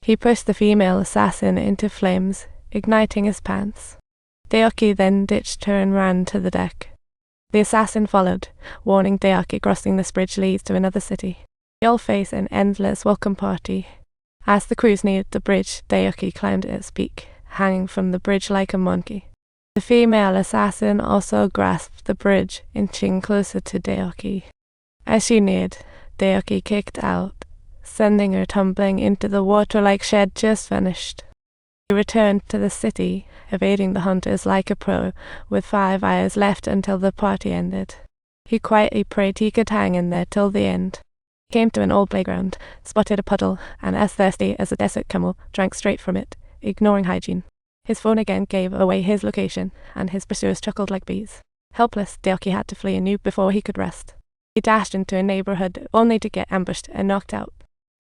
He pushed the female assassin into flames, igniting his pants. Daoqi then ditched her and ran to the deck. The assassin followed, warning Daoqi crossing this bridge leads to another city. You'll face an endless welcome party. As the crews neared the bridge, Daoqi climbed its peak, hanging from the bridge like a monkey. The female assassin also grasped the bridge, inching closer to Daoqi. As she neared, Daoqi kicked out, sending her tumbling into the water like she had just vanished. He returned to the city, evading the hunters like a pro, with 5 hours left until the party ended. He quietly prayed he could hang in there till the end. He came to an old playground, spotted a puddle, and as thirsty as a desert camel, drank straight from it, ignoring hygiene. His phone again gave away his location, and his pursuers chuckled like bees. Helpless, Daoqi had to flee anew before he could rest. He dashed into a neighborhood only to get ambushed and knocked out.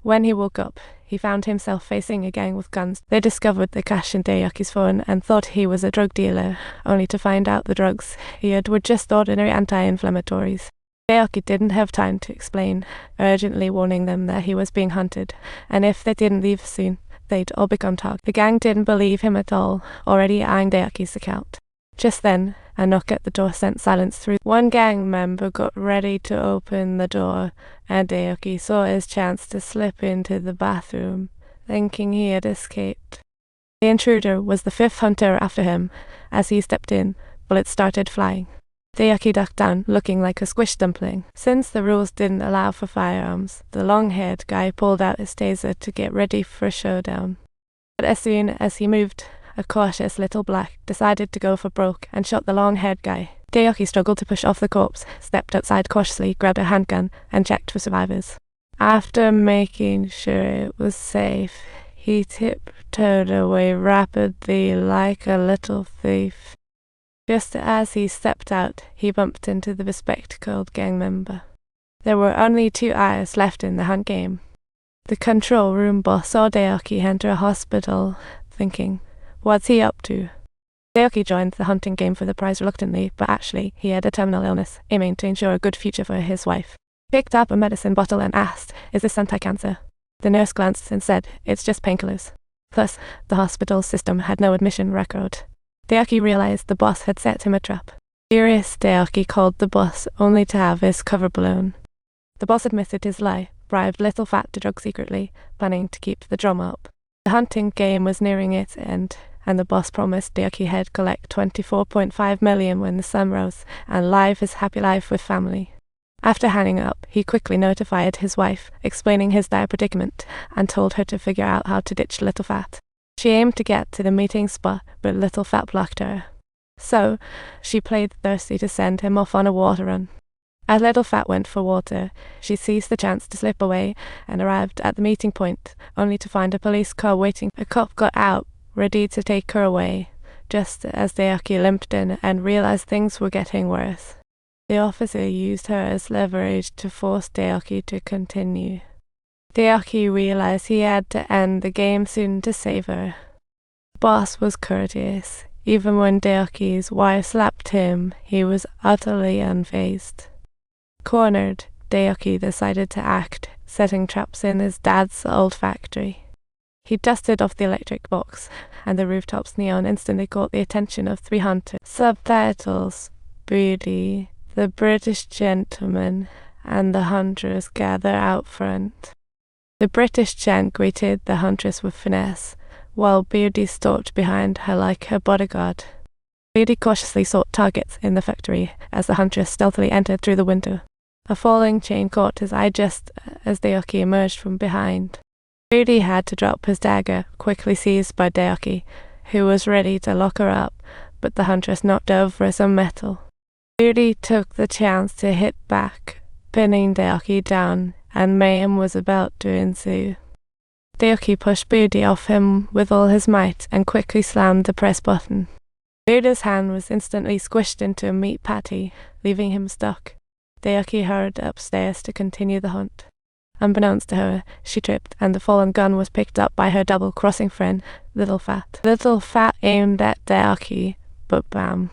When he woke up, he found himself facing a gang with guns. They discovered the cash in Daoqi's phone and thought he was a drug dealer, only to find out the drugs he had were just ordinary anti-inflammatories. Daoqi didn't have time to explain, urgently warning them that he was being hunted, and if they didn't leave soon, they'd all become targets. The gang didn't believe him at all, already eyeing Daoqi's account. Just then, a knock at the door sent silence through. One gang member got ready to open the door, and Daoqi saw his chance to slip into the bathroom, thinking he had escaped. The intruder was the 5th hunter after him. As he stepped in, bullets started flying. Daoqi ducked down, looking like a squished dumpling. Since the rules didn't allow for firearms, the long-haired guy pulled out his taser to get ready for a showdown. But as soon as he moved, a cautious little black decided to go for broke and shot the long-haired guy. Daoqi struggled to push off the corpse, stepped outside cautiously, grabbed a handgun, and checked for survivors. After making sure it was safe, he tiptoed away rapidly like a little thief. Just as he stepped out, he bumped into the bespectacled gang member. There were only 2 hours left in the hunt game. The control room boss saw Daoqi enter a hospital, thinking, "What's he up to?" Daoqi joined the hunting game for the prize reluctantly, but actually he had a terminal illness, aiming to ensure a good future for his wife. He picked up a medicine bottle and asked, "Is this anti-cancer?" The nurse glanced and said, "It's just painkillers." Plus, the hospital system had no admission record. Daoqi realized the boss had set him a trap. Furious, Daoqi called the boss, only to have his cover blown. The boss admitted his lie, bribed Little Fat to drug secretly, planning to keep the drama up. The hunting game was nearing its end, and the boss promised Daoqi he'd collect 24.5 million when the sun rose, and live his happy life with family. After hanging up, he quickly notified his wife, explaining his dire predicament, and told her to figure out how to ditch Little Fat. She aimed to get to the meeting spot, but Little Fat blocked her. So, she played thirsty to send him off on a water run. As Little Fat went for water, she seized the chance to slip away and arrived at the meeting point, only to find a police car waiting. A cop got out, ready to take her away, just as Daoqi limped in and realized things were getting worse. The officer used her as leverage to force Daoqi to continue. Daoqi realized he had to end the game soon to save her. The boss was courteous. Even when Daoqi's wife slapped him, he was utterly unfazed. Cornered, Daoqi decided to act, setting traps in his dad's old factory. He dusted off the electric box, and the rooftop's neon instantly caught the attention of 3 hunters. Subtitles: Beardy, the British gentleman, and the huntress gather out front. The British gent greeted the huntress with finesse, while Beardy stalked behind her like her bodyguard. Beardy cautiously sought targets in the factory as the huntress stealthily entered through the window. A falling chain caught his eye just as Daoqi emerged from behind. Beardy had to drop his dagger, quickly seized by Daoqi, who was ready to lock her up, but the huntress knocked over some metal. Beardy took the chance to hit back, pinning Daoqi down, and mayhem was about to ensue. Daoqi pushed Beardy off him with all his might and quickly slammed the press button. Beardy's hand was instantly squished into a meat patty, leaving him stuck. Daoqi hurried upstairs to continue the hunt. Unbeknownst to her, she tripped, and the fallen gun was picked up by her double-crossing friend, Little Fat. Little Fat aimed at Daoqi, but bam.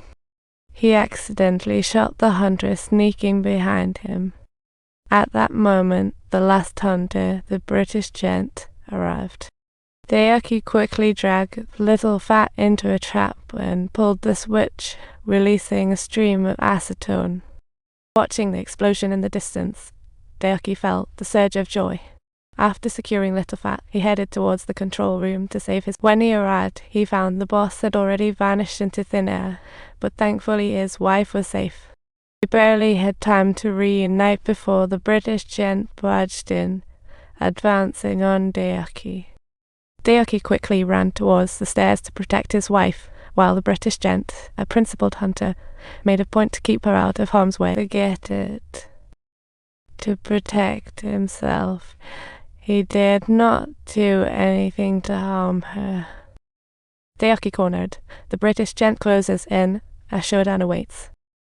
He accidentally shot the hunter sneaking behind him. At that moment, the last hunter, the British gent, arrived. Daoqi quickly dragged Little Fat into a trap and pulled the switch, releasing a stream of acetone. Watching the explosion in the distance, Daoqi felt the surge of joy. After securing Little Fat, he headed towards the control room to save his. When he arrived, he found the boss had already vanished into thin air, but thankfully his wife was safe. He barely had time to reunite before the British gent barged in, advancing on Daoqi. Daoqi quickly ran towards the stairs to protect his wife, while the British gent, a principled hunter, made a point to keep her out of harm's way. Forget it. To protect himself, he dared not do anything to harm her. Daoqi cornered. The British gent closes in. A showdown awaits.